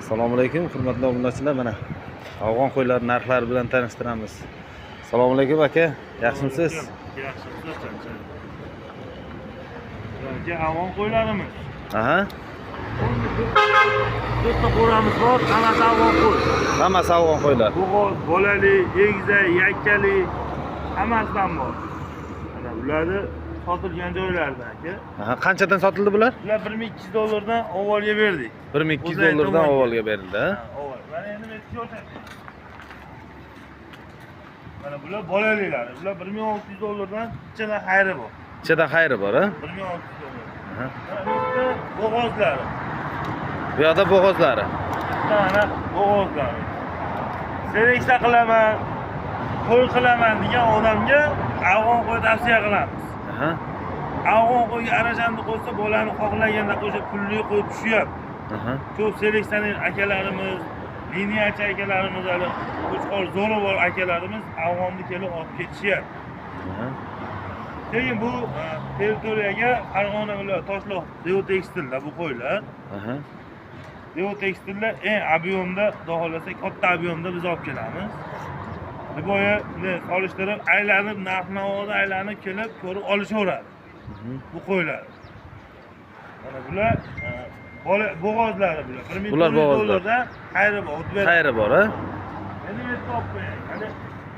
Assalomu alaykum, hurmatli obunachilar. Mana afg'on qo'ylari narxlari bilan tanishtiramiz. Assalomu alaykum aka, yaxshimisiz? Yaxshimisiz. Afg'on qo'ylarimiz. Aha. To'rtta qo'yamiz bor, hammasi afg'on qo'y. Hammasi afg'on qo'ylar. Bo'g'oz, bolali, egizak, yakkali hammasidan bor. Mana bularni sotilgan joylardan aka. Aha, qanchadan sotildi bular? Bular $1200 avvalga berdik. $1200 avvalga berildi, ha? Avval. Mana endi men ko'rsataman. Mana bular bolalilari. Bular $1600 ichida xayri bor. Ichida xayri bor, ha? $1600. Aha. Mana bo'g'ozlari. Bu yoqda bo'g'ozlari. Mana bo'g'ozlari. Seleksiya qilaman, qo'y qilaman degan odamga afg'on qo'y tavsiya qilamiz. Aha. Afg'on qo'yga arajani qo'ysa, bolani xohlaganda qo'sha pulli qo'y tushyapti. Aha. Ko'p seleksioner akalarimiz, liniyachi akalarimiz, hali qo'chqor zo'ri bor akalarimiz afg'onni kelib olib ketishyapti. Aha. Keyin bu territoriyaga Farg'ona viloyati Toshloq Devotekstilda bu qo'ylar. Aha. Devotekstilda eng ob'yomda, xudo xolasa katta ob'yomda biz olib kelamiz. Boyani solishtirib, aylanib, narx-navoda aylanib kelib ko'rib olishaveradi. Bu qo'ylar. Mana bular bo'g'ozlari bular. $1400 dan xayri bor. Xayri bor, ha? Endi yerda olib qo'ying. Hali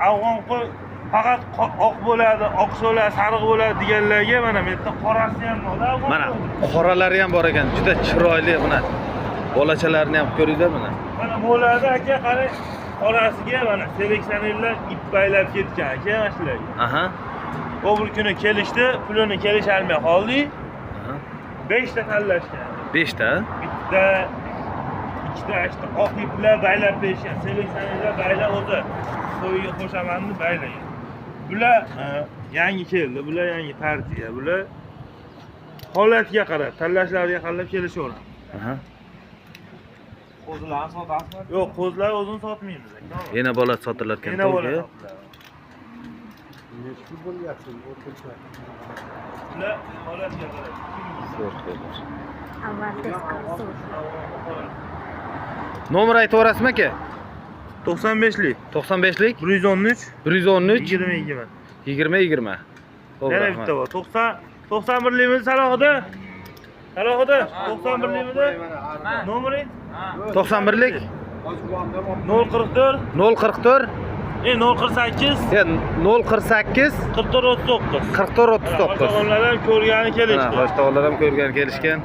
afg'on qo'y faqat oq bo'ladi, oq so'lar, sariq bo'ladi deganlarga mana bu yerda qorasi ham bor. Mana qoralari ham bor ekan, juda chiroyli mana. Bolachalarini ham ko'ringlar mana. Mana bo'ladi aka, qarang. Qorasiga mana seleksionerlar ip baylab ketgan aka mana shularga. Aha. Bu bir kuni kelishdi, pulini kelisholmay qoldik. Aha. 5 ta tanlashgan. 5 ta? Bitta, ikkita ashta oq iplar baylab berishgan. Seleksionerlar baylab o'zi qo'yga qo'shamanni baylagan. Bular yangi keldi, bular yangi partiya. Bular holatiga qarab, tanlashlariga qarab kelishaveramiz. Aha. Qo'zlarni sotasizmi? Yo'q, qo'zlar o'zini sotmaymiz aka. Yana bola sotilar ekan Yana bola. to'g'ri. Nechta bo'lyapti o'rtacha? Bular holatiga qarab. Nomer aytaverasizmi aka? 95lik. 95lik 113 113 20 20. To'g'ri. Yana bitta bor. 91likmi Salohida? Salohida 91likmi? Nomering? 91lik 044 044 048 048 44 39. 44 39. Boshqalardan ko'rgani kelishdi. Boshqalar ham ko'rgan kelishgan.